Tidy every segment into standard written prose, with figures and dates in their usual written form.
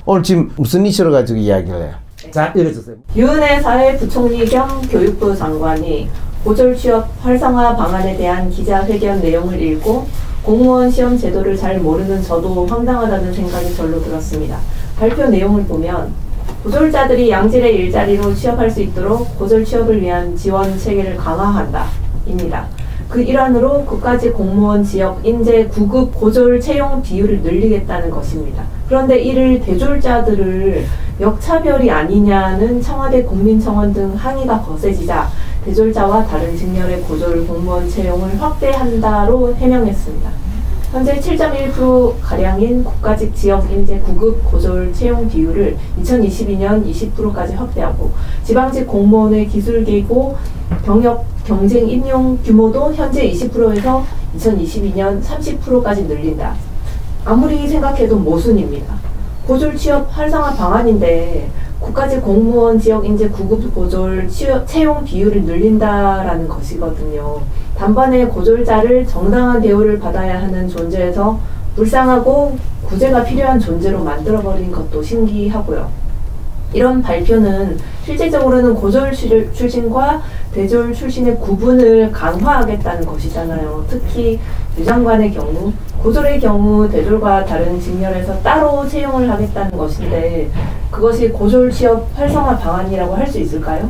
오늘 지금 무슨 이슈를 가지고 이야기를 해요? 자, 읽어주세요. 유은혜 사회부총리 겸 교육부 장관이 고졸 취업 활성화 방안에 대한 기자회견 내용을 읽고 공무원 시험 제도를 잘 모르는 저도 황당하다는 생각이 절로 들었습니다. 발표 내용을 보면 고졸자들이 양질의 일자리로 취업할 수 있도록 고졸 취업을 위한 지원 체계를 강화한다 입니다. 그 일환으로 국가직 공무원 지역 인재 9급 고졸 채용 비율을 늘리겠다는 것입니다. 그런데 이를 대졸자들을 역차별이 아니냐는 청와대 국민청원 등 항의가 거세지자 대졸자와 다른 직렬의 고졸 공무원 채용을 확대한다로 해명했습니다. 현재 7.1%가량인 국가직 지역 인재 9급 고졸 채용 비율을 2022년 20%까지 확대하고 지방직 공무원의 기술계고 경력 경쟁 임용 규모도 현재 20%에서 2022년 30%까지 늘린다. 아무리 생각해도 모순입니다. 고졸 취업 활성화 방안인데 국가직 공무원 지역 인재 9급 고졸 채용 비율을 늘린다라는 것이거든요. 단번에 고졸자를 정당한 대우를 받아야 하는 존재에서 불쌍하고 구제가 필요한 존재로 만들어버린 것도 신기하고요. 이런 발표는 실질적으로는 고졸 출신과 대졸 출신의 구분을 강화하겠다는 것이잖아요. 특히 유 장관의 경우 고졸의 경우 대졸과 다른 직렬에서 따로 채용을 하겠다는 것인데 그것이 고졸 취업 활성화 방안이라고 할 수 있을까요?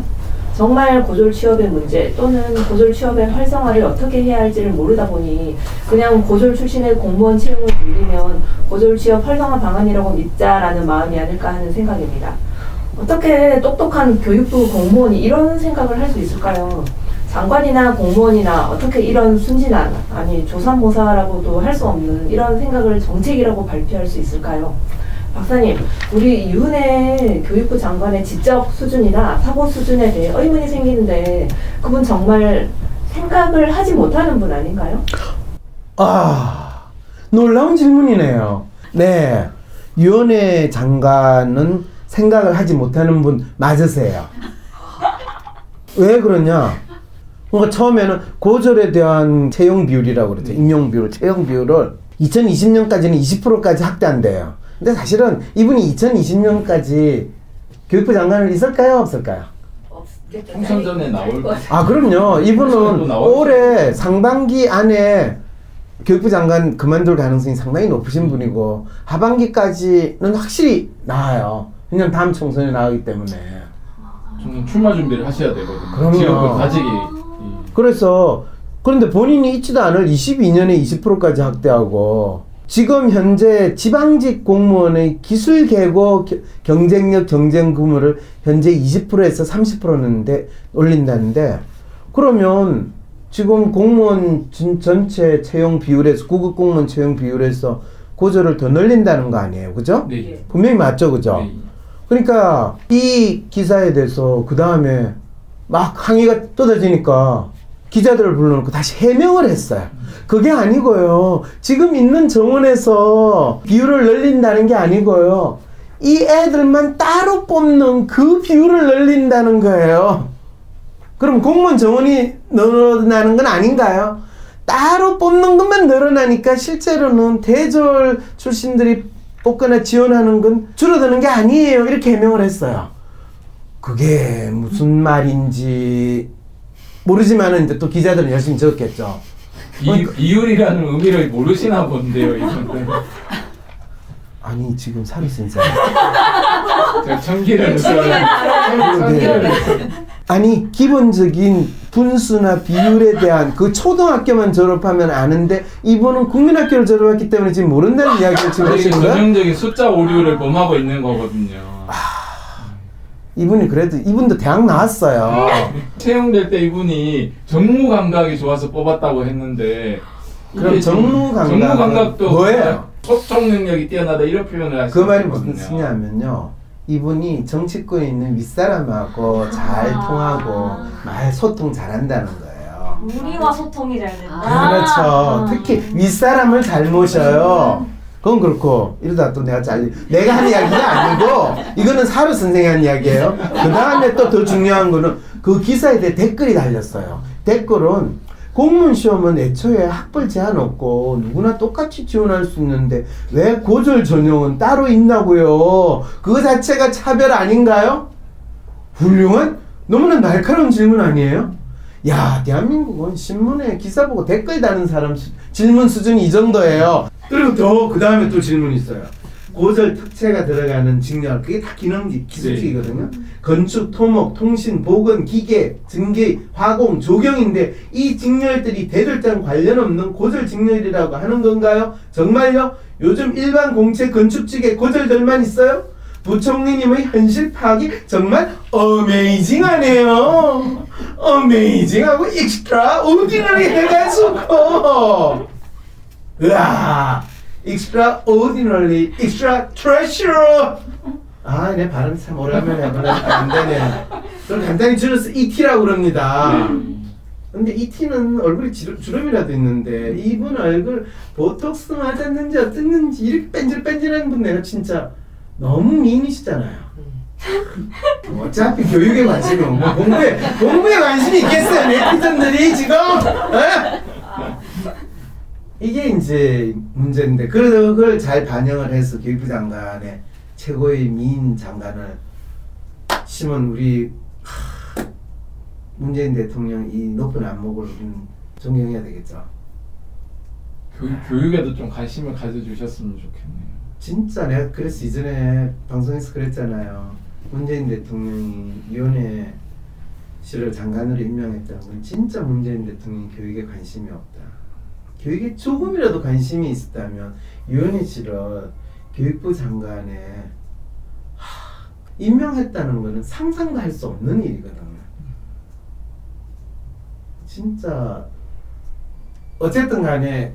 정말 고졸 취업의 문제 또는 고졸 취업의 활성화를 어떻게 해야 할지를 모르다 보니 그냥 고졸 출신의 공무원 채용을 늘리면 고졸 취업 활성화 방안이라고 믿자라는 마음이 아닐까 하는 생각입니다. 어떻게 똑똑한 교육부 공무원이 이런 생각을 할 수 있을까요? 장관이나 공무원이나 어떻게 이런 순진한, 아니 조삼모사라고도 할 수 없는 이런 생각을 정책이라고 발표할 수 있을까요? 박사님, 우리 유은혜 교육부 장관의 지적 수준이나 사고 수준에 대해 의문이 생기는데 그분 정말 생각을 하지 못하는 분 아닌가요? 아, 놀라운 질문이네요. 네, 유은혜 장관은 생각을 하지 못하는 분 맞으세요. 왜 그러냐? 그러니까 처음에는 고졸에 대한 채용 비율이라고 그러죠. 임용 비율, 채용 비율을 2020년까지는 20%까지 확대한대요. 근데 사실은 이분이 2020년까지 교육부 장관을 있을까요? 없을까요? 총선 전에 나올 거. 아, 그럼요. 이분은 올해 상반기 안에 교육부 장관 그만둘 가능성이 상당히 높으신 분이고 하반기까지는 확실히 나와요. 왜냐면 다음 총선에 나오기 때문에. 출마 준비를 하셔야 되거든요. 그럼요. 지역구 가직이. 그래서 그런데 본인이 있지도 않을 22년에 20%까지 확대하고 지금 현재 지방직 공무원의 기술 계고 경쟁력 경쟁 규모를 현재 20%에서 30%는 올린다는데 그러면 지금 공무원 전체 채용 비율에서 9급 공무원 채용 비율에서 고졸을 더 늘린다는 거 아니에요, 그죠? 네. 분명히 맞죠, 그죠? 네. 그러니까 이 기사에 대해서 그 다음에 막 항의가 쏟아지니까 기자들을 불러놓고 다시 해명을 했어요. 그게 아니고요. 지금 있는 정원에서 비율을 늘린다는 게 아니고요. 이 애들만 따로 뽑는 그 비율을 늘린다는 거예요. 그럼 공무원 정원이 늘어나는 건 아닌가요? 따로 뽑는 것만 늘어나니까 실제로는 대졸 출신들이 뽑거나 지원하는 건 줄어드는 게 아니에요. 이렇게 해명을 했어요. 그게 무슨 말인지 모르지만은 이제 또 기자들은 열심히 적었겠죠. 비율이라는 의미를 모르시나 본데요, 이분들. 아니 지금 사루 선생. 제가 청기를 아니 기본적인 분수나 비율에 대한 그 초등학교만 졸업하면 아는데 이분은 국민학교를 졸업했기 때문에 지금 모른다는 이야기를 지금 하시는 거예요? 전형적인 숫자 오류를 범하고 있는 거거든요. 이분이 그래도 이분도 대학 나왔어요. 채용될 때 이분이 정무 감각이 좋아서 뽑았다고 했는데 그럼 정무 감각도 뭐예요? 소통 능력이 뛰어나다 이런 표현을 하시는 그 말이 거거든요. 무슨 뜻이냐면요. 이분이 정치권에 있는 윗사람하고 잘 통하고 말 소통 잘한다는 거예요. 우리와 소통이 잘 된다. 그렇죠. 특히 윗사람을 잘 모셔요. 그건 그렇고 이러다 또 내가 내가 한 이야기가 아니고 이거는 사루 선생이 한 이야기예요. 그 다음에 또 더 중요한 거는 그 기사에 대해 댓글이 달렸어요. 댓글은 공무원 시험은 애초에 학벌 제한 없고 누구나 똑같이 지원할 수 있는데 왜 고졸 전형은 따로 있나고요? 그거 자체가 차별 아닌가요? 훌륭한? 너무나 날카로운 질문 아니에요? 야, 대한민국은 신문에 기사 보고 댓글 다는 사람 질문 수준이 이 정도예요. 그리고 더 그 다음에 또 질문이 있어요. 고졸 특채가 들어가는 직렬, 그게 다 기술직이거든요. 건축, 토목, 통신, 보건, 기계, 증기, 화공, 조경인데 이 직렬들이 대졸장 관련 없는 고졸 직렬이라고 하는 건가요? 정말요? 요즘 일반 공채 건축직에 고졸들만 있어요? 부총리님의 현실 파악이 정말 어메이징하네요. 어메이징하고 익스트라 오디너리 해가지고 으아 extraordinary, extra treasure. 아, 내 발음 참 오랜만에 해보니까 안 되네. 그걸 간단히 줄여서 ET라고 그럽니다. 근데 ET는 얼굴에 주름이라도 있는데 이분 얼굴 보톡스 맞았는지 어땠는지 이렇게 뺀질뺀질한 분 내가 진짜 너무 미인이시잖아요. 어차피 교육에 관심이 없고 공부에 관심이 있겠어요, 네티즌들이 지금? 에? 이게 이제 문제인데 그걸 잘 반영을 해서 교육부 장관의 최고의 미인 장관을 심은 우리 문재인 대통령 이 높은 안목을 존경해야 되겠죠. 교육에도 좀 관심을 가져주셨으면 좋겠네요. 진짜 내가 그래서 이전에 방송에서 그랬잖아요. 문재인 대통령이 위원회 실을 장관으로 임명했다는 건 진짜 문재인 대통령이 교육에 관심이 없다. 교육에 조금이라도 관심이 있었다면 유은희씨를 교육부 장관에 임명했다는 것은 상상도 할 수 없는 일이거든요. 진짜 어쨌든 간에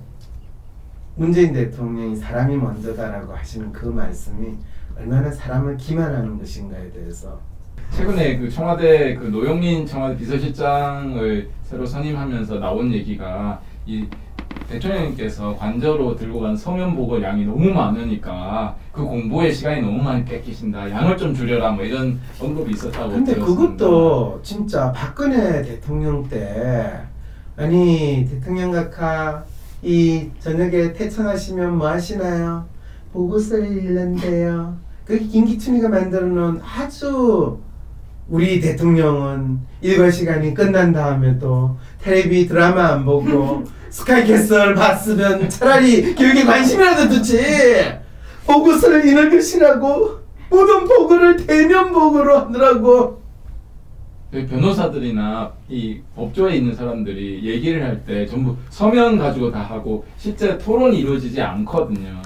문재인 대통령이 사람이 먼저다라고 하시는 그 말씀이 얼마나 사람을 기만하는 것인가에 대해서 최근에 그 청와대 그 노영민 청와대 비서실장을 새로 선임하면서 나온 얘기가 이 대통령님께서 관저로 들고 간 서면 보고 양이 너무 많으니까 그 공부에 시간이 너무 많이 뺏기신다. 양을 좀 줄여라. 뭐 이런 언급이 있었다고 근데 들었습니다. 그것도 진짜 박근혜 대통령 때 아니 대통령 각하 이 저녁에 퇴청하시면 뭐 하시나요? 보고서를 읽는데요. 그게 김기춘이가 만들어 놓은 아주 우리 대통령은 일과 시간이 끝난 다음에도 텔레비 드라마 안 보고 스카이캐슬 봤으면 차라리 교육에 관심이라도 두지. 보고서를 읽으시라고 모든 보고를 대면 보고로 하더라고. 변호사들이나 이 법조에 있는 사람들이 얘기를 할 때 전부 서면 가지고 다 하고 실제 토론이 이루어지지 않거든요.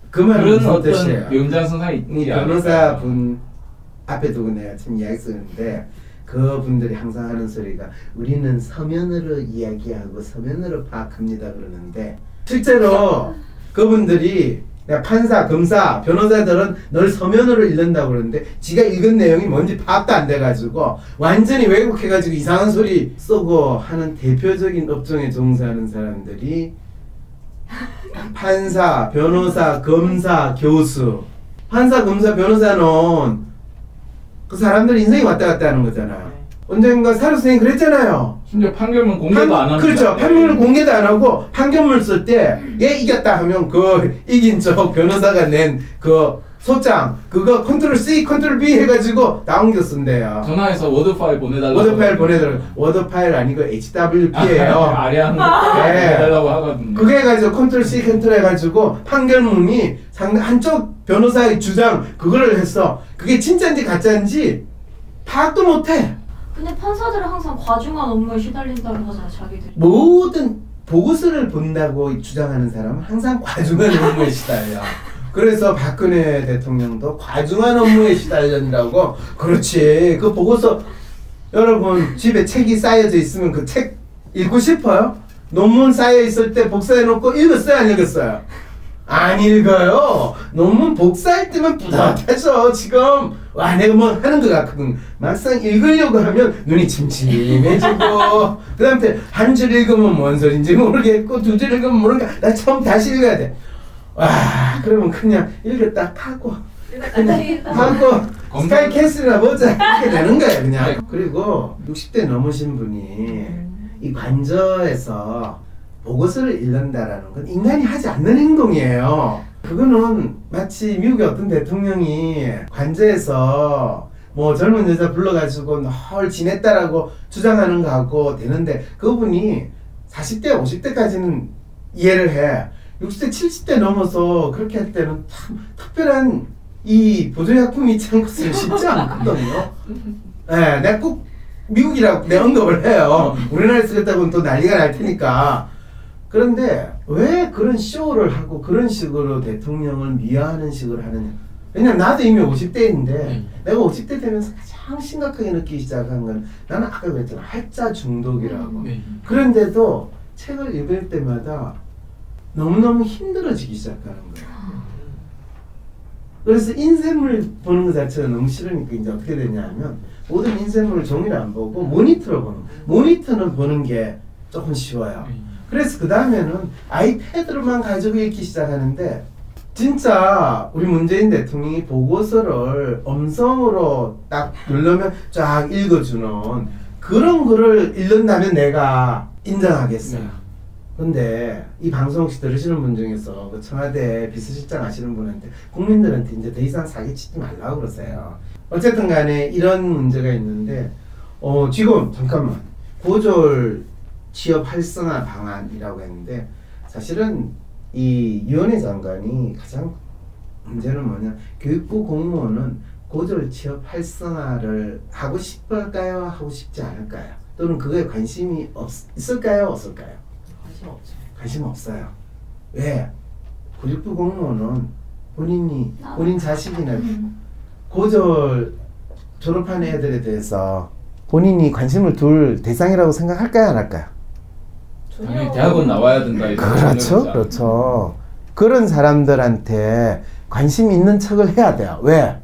그 말은 그런 무슨 어떤 뜻이에요? 명장선상이 있지 변호사분 앞에 두고 내가 지금 이야기 쓰는데 그분들이 항상 하는 소리가 우리는 서면으로 이야기하고 서면으로 파악합니다 그러는데 실제로 그분들이 판사, 검사, 변호사들은 널 서면으로 읽는다고 그러는데 지가 읽은 내용이 뭔지 파악도 안 돼가지고 완전히 왜곡해가지고 이상한 소리 쏘고 하는 대표적인 업종에 종사하는 사람들이 판사, 변호사, 검사, 교수. 판사, 검사, 변호사는 그 사람들 인생이 왔다 갔다 하는 거잖아요. 언젠가 사료 선생님이 그랬잖아요. 심지어 판결문 공개도 안 합니다. 그렇죠. 판결문 공개도 안 하고 판결문 쓸 때 얘 이겼다 하면 그 이긴 저 변호사가 낸 그 소장 그거 컨트롤 C, 컨트롤 V 해가지고 나옮겨 쓴대요. 전화해서 워드 파일 보내달라고. 워드 파일 보내달라고. 워드 파일 아니고 HWP예요. 아리안 네. 보내달라고 하거든요. 그게 해가지고 컨트롤 C, 컨트롤 해가지고 판결문이 한쪽 변호사의 주장 그거를 했어. 그게 진짜인지 가짜인지 파악도 못해. 근데 판사들은 항상 과중한 업무에 시달린다고 하잖아, 자기들이. 모든 보고서를 본다고 주장하는 사람은 항상 과중한 업무에 시달려. 그래서 박근혜 대통령도 과중한 업무에 시달린다고. 그렇지. 그 보고서 여러분 집에 책이 쌓여져 있으면 그 책 읽고 싶어요? 논문 쌓여 있을 때 복사해놓고 읽었어요? 안 읽었어요? 안 읽어요. 논문 복사할 때만 뿌듯하죠. 지금 와 내가 뭐 하는 것 같거든. 막상 읽으려고 하면 눈이 침침해지고 그 다음에 한 줄 읽으면 뭔 소린지 모르겠고 두 줄 읽으면 모르니까 나 처음 다시 읽어야 돼. 와 그러면 그냥 읽었다 하고 하고 스카이캐슬이나 보자 이렇게 되는 거야 그냥. 그리고 60대 넘으신 분이 이 관저에서 보고서를 읽는다라는 건 인간이 하지 않는 행동이에요. 그거는 마치 미국의 어떤 대통령이 관저에서 뭐 젊은 여자 불러가지고 널 지냈다라고 주장하는 거하고 되는데, 그분이 40대 50대까지는 이해를 해. 60대 70대 넘어서 그렇게 할 때는 참 특별한 이 보조약품이 있지 않고서는 쉽지 않거든요. 네, 내가 꼭 미국이라고 내 언급을 해요. 우리나라에 쓰겠다고는 또 난리가 날 테니까. 그런데 왜 그런 쇼를 하고 그런 식으로 대통령을 미화하는 식으로 하느냐. 왜냐면 나도 이미 50대인데 내가 50대 되면서 가장 심각하게 느끼기 시작한 건, 나는 아까 그랬잖아, 할자 중독이라고. 그런데도 책을 읽을 때마다 너무너무 힘들어지기 시작하는 거예요. 그래서 인쇄물 보는 것 자체가 너무 싫으니까 이제 어떻게 되냐면, 모든 인쇄물을 종이를 안 보고 모니터로 보는 거예요. 모니터는 보는 게 조금 쉬워요. 그래서 그 다음에는 아이패드로만 가지고 읽기 시작하는데, 진짜 우리 문재인 대통령이 보고서를 음성으로 딱 누르면 쫙 읽어주는 그런 거를 읽는다면 내가 인정하겠어요. 근데 이 방송 혹시 들으시는 분 중에서 그 청와대 비서실장 하시는 분한테 국민들한테 이제 더 이상 사기치지 말라고 그러세요. 어쨌든 간에 이런 문제가 있는데, 지금 잠깐만, 고졸 취업 활성화 방안이라고 했는데, 사실은 이 유은혜 장관이 가장 문제는 뭐냐, 교육부 공무원은 고졸 취업 활성화를 하고 싶을까요? 하고 싶지 않을까요? 또는 그거에 관심이 있을까요? 없을까요? 관심 없죠. 관심 없어요. 왜? 교육부 공무원은 본인 자식이나 고졸 졸업한 애들에 대해서 본인이 관심을 둘 대상이라고 생각할까요? 안 할까요? 당연히 대학원 나와야 된다. 그렇죠. 그렇죠. 그런 사람들한테 관심 있는 척을 해야 돼요. 왜?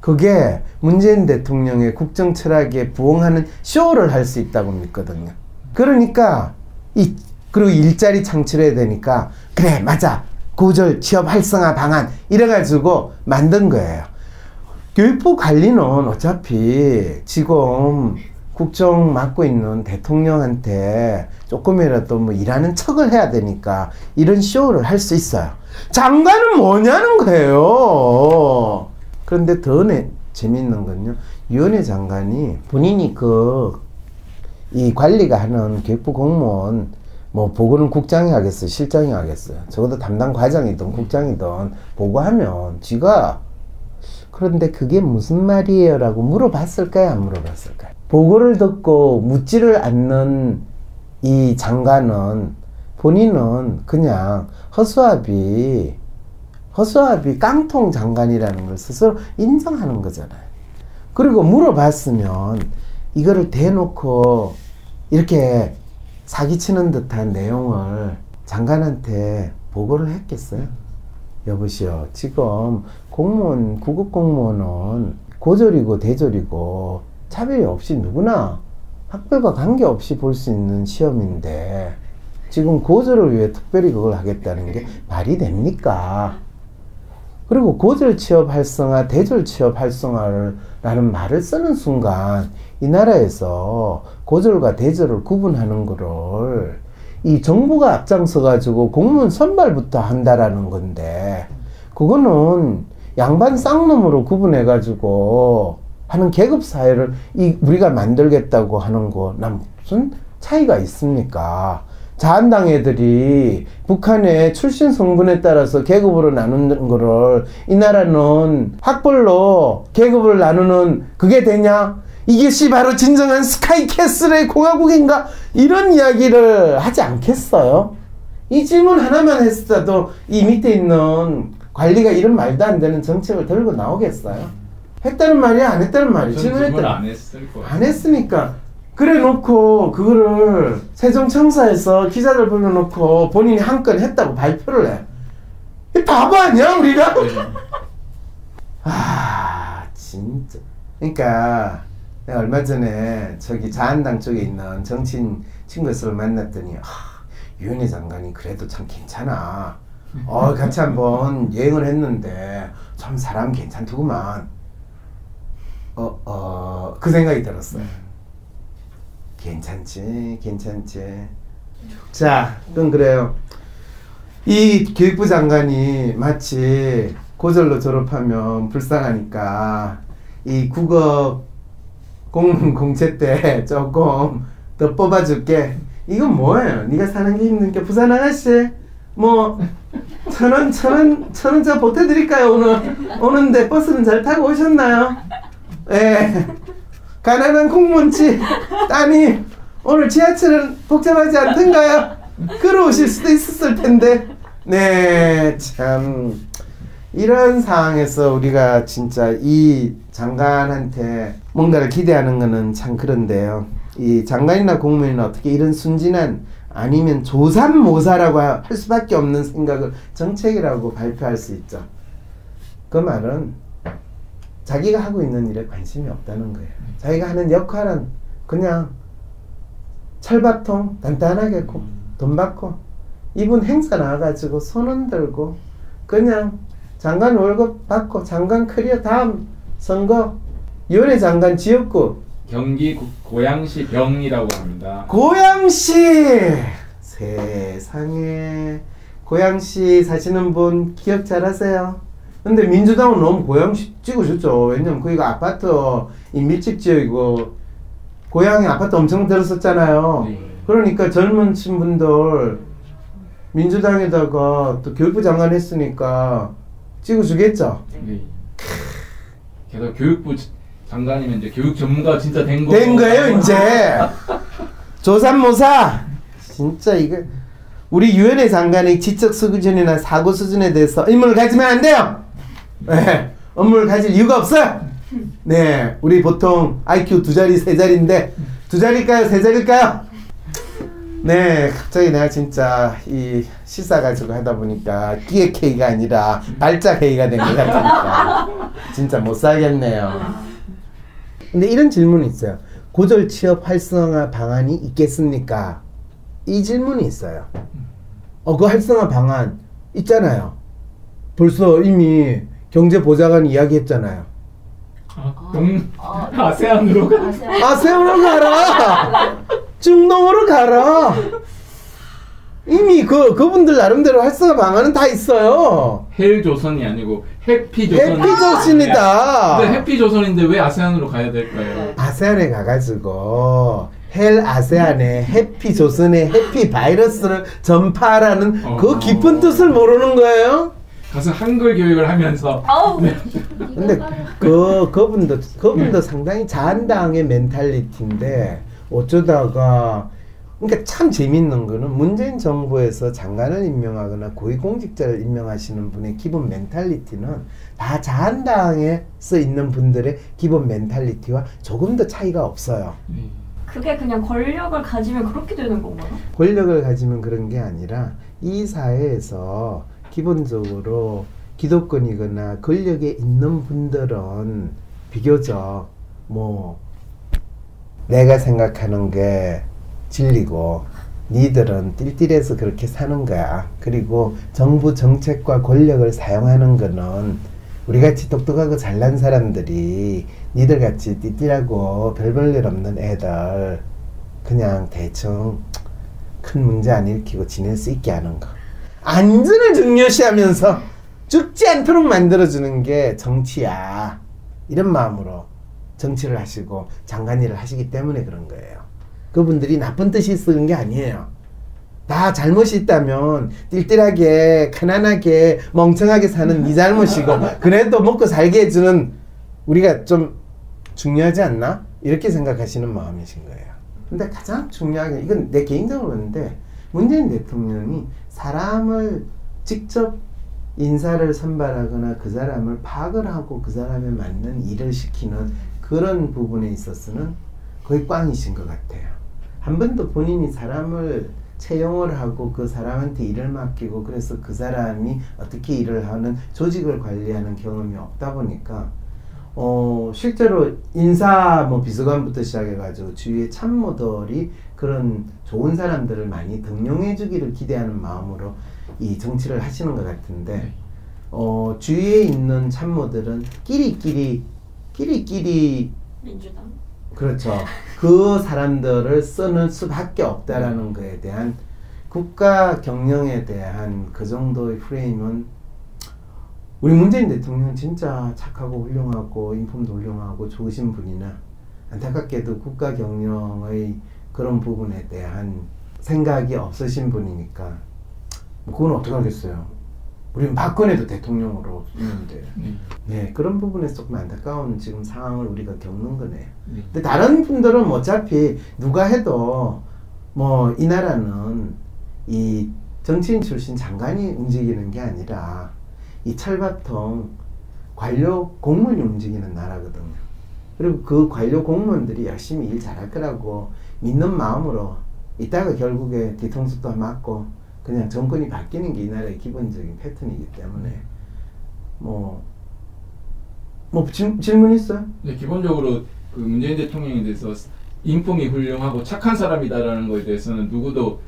그게 문재인 대통령의 국정 철학에 부응하는 쇼를 할 수 있다고 믿거든요. 그러니까 그리고 일자리 창출해야 되니까, 그래 맞아, 고졸 취업 활성화 방안 이래가지고 만든 거예요. 교육부 관리는 어차피 지금 국정 맡고 있는 대통령한테 조금이라도 뭐 일하는 척을 해야 되니까 이런 쇼를 할 수 있어요. 장관은 뭐냐는 거예요. 그런데 더 재밌는 건요, 유은혜 장관이 본인이 이 관리가 하는 교육부 공무원 뭐 보고는 국장이 하겠어요, 실장이 하겠어요? 적어도 담당 과장이든 국장이든 보고하면 지가, 그런데 그게 무슨 말이에요? 라고 물어봤을까요? 안 물어봤을까요? 보고를 듣고 묻지를 않는 이 장관은 본인은 그냥 허수아비 깡통 장관이라는 걸 스스로 인정하는 거잖아요. 그리고 물어봤으면 이거를 대놓고 이렇게 사기치는 듯한 내용을 장관한테 보고를 했겠어요? 여보시오, 지금 공무원, 구급 공무원은 고졸이고 대졸이고 차별이 없이 누구나 학벌과 관계없이 볼 수 있는 시험인데, 지금 고졸을 위해 특별히 그걸 하겠다는 게 말이 됩니까? 그리고 고졸 취업 활성화, 대졸 취업 활성화라는 말을 쓰는 순간 이 나라에서 고졸과 대졸을 구분하는 거를 이 정부가 앞장서 가지고 공무원 선발부터 한다라는 건데, 그거는 양반 쌍놈으로 구분해 가지고 하는 계급 사회를 우리가 만들겠다고 하는 거, 난 무슨 차이가 있습니까? 자한당 애들이 북한의 출신 성분에 따라서 계급으로 나누는 거를 이 나라는 학벌로 계급을 나누는 그게 되냐? 이것이 바로 진정한 스카이캐슬의 공화국인가? 이런 이야기를 하지 않겠어요? 이 질문 하나만 했어도 이 밑에 있는 관리가 이런 말도 안 되는 정책을 들고 나오겠어요? 했다는 말이야? 안 했다는 말이야? 질문을 안 했을 거예요. 안 했으니까. 그래 놓고 그거를 세종청사에서 기자들 불러놓고 본인이 한 건 했다고 발표를 해. 이 바보 아니야 우리가? 아 진짜. 그러니까 내가 얼마 전에 저기 자한당 쪽에 있는 정치인 친구를 만났더니, 유은혜 장관이 그래도 참 괜찮아. 같이 한번 여행을 했는데 참 사람 괜찮더구만. 그 생각이 들었어요. 괜찮지, 괜찮지. 자, 그럼 그래요. 이 교육부 장관이 마치 고졸로 졸업하면 불쌍하니까 이 국어 공채 때 조금 더 뽑아줄게. 이건 뭐예요? 네가 사는 게 힘드니까 부산 아가씨 뭐 1,000원 저 보태드릴까요? 오는데 버스는 잘 타고 오셨나요? 예. 가난한 공무원치 따님 오늘 지하철은 복잡하지 않던가요? 걸어오실 수도 있었을 텐데. 네, 참 이런 상황에서 우리가 진짜 이 장관한테 뭔가를 기대하는 거는 참 그런데요. 이 장관이나 공무원이나 어떻게 이런 순진한 아니면 조삼모사라고 할 수밖에 없는 생각을 정책이라고 발표할 수 있죠. 그 말은 자기가 하고 있는 일에 관심이 없다는 거예요. 자기가 하는 역할은 그냥 철밥통 단단하게 돈 받고 이분 행사 나와가지고 손 흔들고 그냥 장관 월급 받고 장관 커리어 다음 선거 위원회 장관 지역구 경기 고양시 병이라고 합니다. 고양시 세상에 고양시 사시는 분 기억 잘하세요? 근데 민주당은 너무 고양시 찍으셨죠. 왜냐면 거기가 아파트 이 밀집 지역이고 고양이 아파트 엄청 들었었잖아요. 네. 그러니까 젊은 친분들 민주당에다가 또 교육부 장관 했으니까 찍어주겠죠. 네. 게다가 교육부 장관이면 이제 교육 전문가 진짜 된 거예요 이제. 조삼모사 진짜 이거 우리 유엔의 장관의 지적 수준이나 사고 수준에 대해서 의문을 가지면 안 돼요. 네, 의문을 가질 이유가 없어요. 네, 우리 보통 IQ 2자리 3자리인데 2자리일까요 3자리일까요? 네, 갑자기 내가 진짜 이 시사 가지고 하다 보니까 기획회의가 아니라 발작회의가 된 것 같으니까 진짜 못 살겠네요. 근데 이런 질문이 있어요. 고졸 취업 활성화 방안이 있겠습니까? 이 질문이 있어요. 그 활성화 방안 있잖아요. 벌써 이미 경제보좌관 이야기했잖아요. 아세안으로 가. 아세안으로 가라. 중동으로 가라. 이미 그분들 나름대로 활성화 방안은 다 있어요. 헬조선이 아니고 해피조선. 해피조선이다. 근데 해피조선인데 왜 아세안으로 가야 될까요? 아세안에 가가지고 헬 아세안에 해피조선의 해피바이러스를 전파하라는 그 깊은 뜻을 모르는 거예요? 가서 한글 교육을 하면서. 네. 근데 그분도 상당히 자한당의 멘탈리티인데 어쩌다가 그러니까 참 재밌는 거는 문재인 정부에서 장관을 임명하거나 고위공직자를 임명하시는 분의 기본 멘탈리티는 다 자한당에서 있는 분들의 기본 멘탈리티와 조금 더 차이가 없어요. 그게 그냥 권력을 가지면 그렇게 되는 건가요? 권력을 가지면 그런 게 아니라 이 사회에서 기본적으로 기득권이거나 권력에 있는 분들은 비교적 뭐 내가 생각하는 게 진리고 니들은 띨띨해서 그렇게 사는 거야. 그리고 정부 정책과 권력을 사용하는 거는 우리같이 똑똑하고 잘난 사람들이 니들같이 띨띨하고 별 볼 일 없는 애들 그냥 대충 큰 문제 안 일으키고 지낼 수 있게 하는 거. 안전을 중요시하면서 죽지 않도록 만들어주는 게 정치야. 이런 마음으로 정치를 하시고 장관 일을 하시기 때문에 그런 거예요. 그분들이 나쁜 뜻이 쓰는 게 아니에요. 다 잘못이 있다면 띨띨하게 가난하게 멍청하게 사는 네 잘못이고 그래도 먹고 살게 해주는 우리가 좀 중요하지 않나? 이렇게 생각하시는 마음이신 거예요. 근데 가장 중요한 게 이건 내 개인적으로 보는데 문재인 대통령이 사람을 직접 인사를 선발하거나 그 사람을 파악을 하고 그 사람에 맞는 일을 시키는 그런 부분에 있어서는 거의 꽝이신 것 같아요. 한 번도 본인이 사람을 채용을 하고 그 사람한테 일을 맡기고 그래서 그 사람이 어떻게 일을 하는 조직을 관리하는 경험이 없다 보니까 실제로 인사 뭐 비서관부터 시작해가지고 주위의 참모들이 그런 좋은 사람들을 많이 등용해 주기를 기대하는 마음으로 이 정치를 하시는 것 같은데 주위에 있는 참모들은 끼리끼리 민주당? 그렇죠. 그 사람들을 쓰는 수밖에 없다라는 거에 대한 국가 경영에 대한 그 정도의 프레임은 우리 문재인 대통령 진짜 착하고 훌륭하고 인품도 훌륭하고 좋으신 분이나 안타깝게도 국가 경영의 그런 부분에 대한 생각이 없으신 분이니까 그건 어떡하겠어요. 우리는 박근혜도 대통령으로 있는데 네, 그런 부분에서 조금 안타까운 지금 상황을 우리가 겪는 거네요. 근데 다른 분들은 어차피 누가 해도 뭐 이 나라는 이 정치인 출신 장관이 움직이는 게 아니라 이 철밥통 관료 공무원이 움직이는 나라거든요. 그리고 그 관료 공무원들이 열심히 일 잘할 거라고 믿는 마음으로 이따가 결국에 뒤통수도 맞고 그냥 정권이 바뀌는 게 이 나라의 기본적인 패턴이기 때문에 뭐 질문 있어요? 네, 기본적으로 그 문재인 대통령에 대해서 인품이 훌륭하고 착한 사람이다라는 거에 대해서는 누구도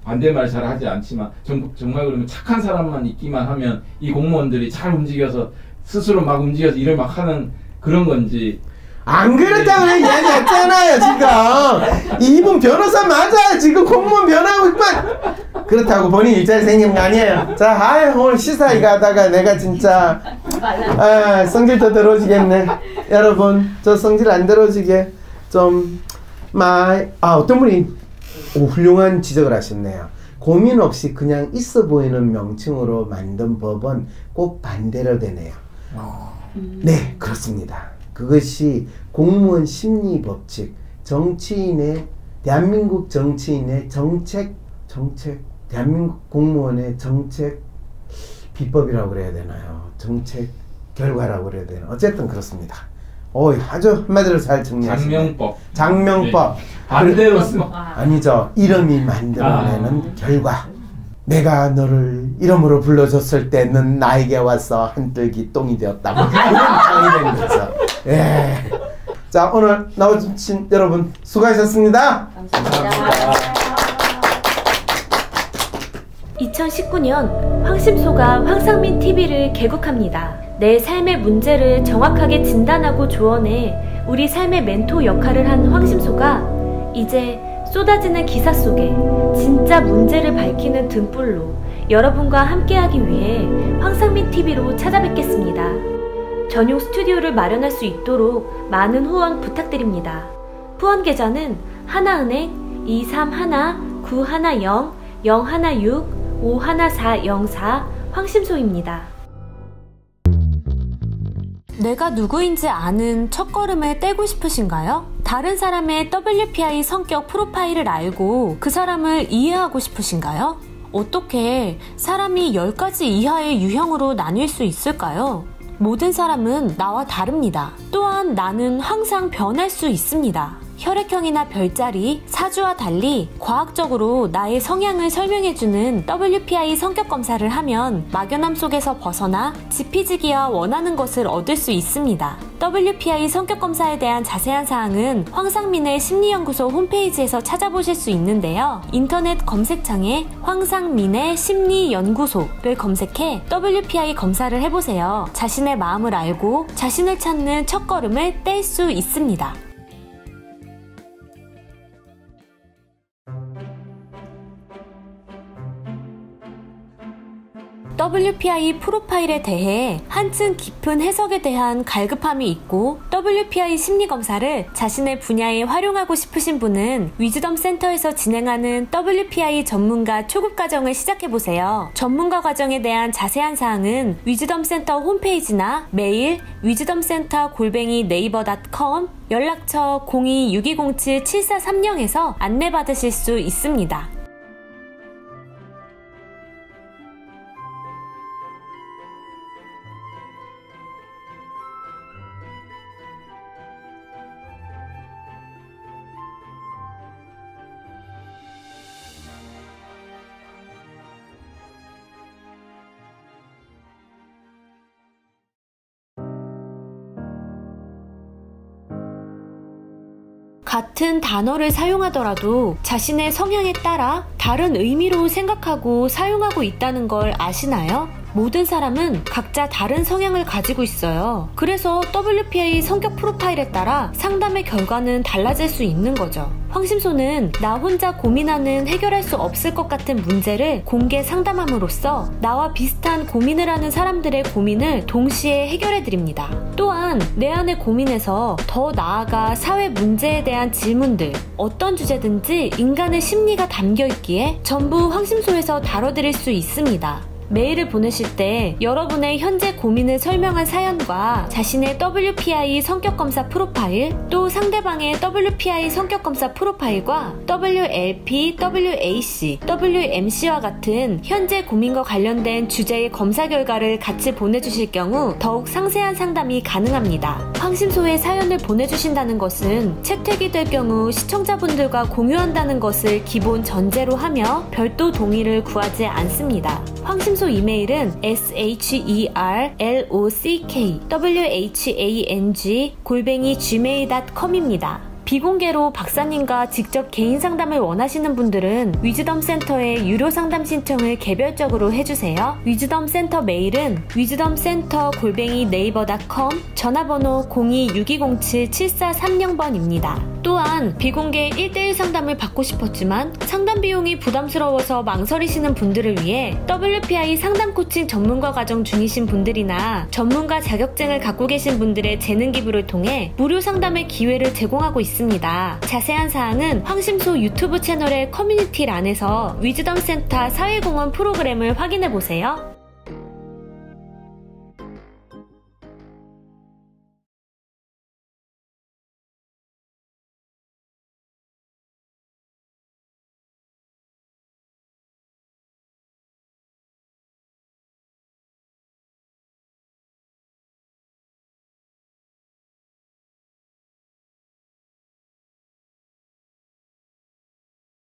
반대말 잘 하지 않지만 정말 그러면 착한 사람만 있기만 하면 이 공무원들이 잘 움직여서 스스로 막 움직여서 일을 막 하는 그런 건지 안 그렇다고 이야기했잖아요. 지금 이분 변호사 맞아요. 지금 공무원 변하고 있만 그렇다고 본인 일자리 생긴 거 아니에요. 자, 오늘 시사 이거 하다가 내가 진짜 성질 더 들어지겠네. 여러분 저 성질 안 들어지게 좀 어떤 분이 훌륭한 지적을 하셨네요. 고민 없이 그냥 있어 보이는 명칭으로 만든 법은 꼭 반대로 되네요. 네, 그렇습니다. 그것이 공무원 심리 법칙, 대한민국 정치인의 정책, 대한민국 공무원의 정책 비법이라고 그래야 되나요? 정책 결과라고 그래야 되나? 어쨌든 그렇습니다. 아주 한마디로 잘 정리하시네. 장명법. 네. 반대로 쓰면 아니죠. 이름이 만들어내는 결과. 내가 너를 이름으로 불러줬을 때는 나에게 와서 한뜰기 똥이 되었다. 그런 상이 된 거죠. 예. 자, 오늘 나와주신 여러분 수고하셨습니다. 감사합니다. 2019년 황심소가 황상민 TV를 개국합니다. 내 삶의 문제를 정확하게 진단하고 조언해 우리 삶의 멘토 역할을 한 황심소가 이제 쏟아지는 기사 속에 진짜 문제를 밝히는 등불로 여러분과 함께하기 위해 황상민 TV로 찾아뵙겠습니다. 전용 스튜디오를 마련할 수 있도록 많은 후원 부탁드립니다. 후원 계좌는 하나은행 231-910-016-51404 황심소입니다. 내가 누구인지 아는 첫걸음을 떼고 싶으신가요? 다른 사람의 WPI 성격 프로파일을 알고 그 사람을 이해하고 싶으신가요? 어떻게 사람이 10가지 이하의 유형으로 나뉠 수 있을까요? 모든 사람은 나와 다릅니다. 또한 나는 항상 변할 수 있습니다. 혈액형이나 별자리, 사주와 달리 과학적으로 나의 성향을 설명해주는 WPI 성격 검사를 하면 막연함 속에서 벗어나 지피지기와 원하는 것을 얻을 수 있습니다. WPI 성격 검사에 대한 자세한 사항은 황상민의 심리연구소 홈페이지에서 찾아보실 수 있는데요. 인터넷 검색창에 황상민의 심리연구소를 검색해 WPI 검사를 해보세요. 자신의 마음을 알고 자신을 찾는 첫걸음을 뗄 수 있습니다. WPI 프로파일에 대해 한층 깊은 해석에 대한 갈급함이 있고 WPI 심리검사를 자신의 분야에 활용하고 싶으신 분은 위즈덤 센터에서 진행하는 WPI 전문가 초급과정을 시작해보세요. 전문가 과정에 대한 자세한 사항은 위즈덤 센터 홈페이지나 메일 위즈덤센터@네이버.com 연락처 02-6207-7430에서 안내받으실 수 있습니다. 같은 단어를 사용하더라도 자신의 성향에 따라 다른 의미로 생각하고 사용하고 있다는 걸 아시나요? 모든 사람은 각자 다른 성향을 가지고 있어요. 그래서 WPI 성격 프로파일에 따라 상담의 결과는 달라질 수 있는 거죠. 황심소는 나 혼자 고민하는 해결할 수 없을 것 같은 문제를 공개 상담함으로써 나와 비슷한 고민을 하는 사람들의 고민을 동시에 해결해드립니다. 또한 내 안의 고민에서 더 나아가 사회 문제에 대한 질문들, 어떤 주제든지 인간의 심리가 담겨있기에 전부 황심소에서 다뤄드릴 수 있습니다. 메일을 보내실 때 여러분의 현재 고민을 설명한 사연과 자신의 WPI 성격검사 프로파일, 또 상대방의 WPI 성격검사 프로파일과 WLP, WAC, WMC와 같은 현재 고민과 관련된 주제의 검사 결과를 같이 보내주실 경우 더욱 상세한 상담이 가능합니다. 황심소에 사연을 보내주신다는 것은 채택이 될 경우 시청자분들과 공유한다는 것을 기본 전제로 하며 별도 동의를 구하지 않습니다. 황심소 이메일은 sherlock@gmail.com입니다. 비공개로 박사님과 직접 개인 상담을 원하시는 분들은 위즈덤 센터에 유료 상담 신청을 개별적으로 해주세요. 위즈덤 센터 메일은 wisdomcenter@naver.com, 전화번호 026207-7430번입니다. 또한 비공개 1대1 상담을 받고 싶었지만 상담 비용이 부담스러워서 망설이시는 분들을 위해 WPI 상담 코칭 전문가 과정 중이신 분들이나 전문가 자격증을 갖고 계신 분들의 재능 기부를 통해 무료 상담의 기회를 제공하고 있습니다. 자세한 사항은 황심소 유튜브 채널의 커뮤니티란에서 위즈덤 센터 사회공헌 프로그램을 확인해 보세요.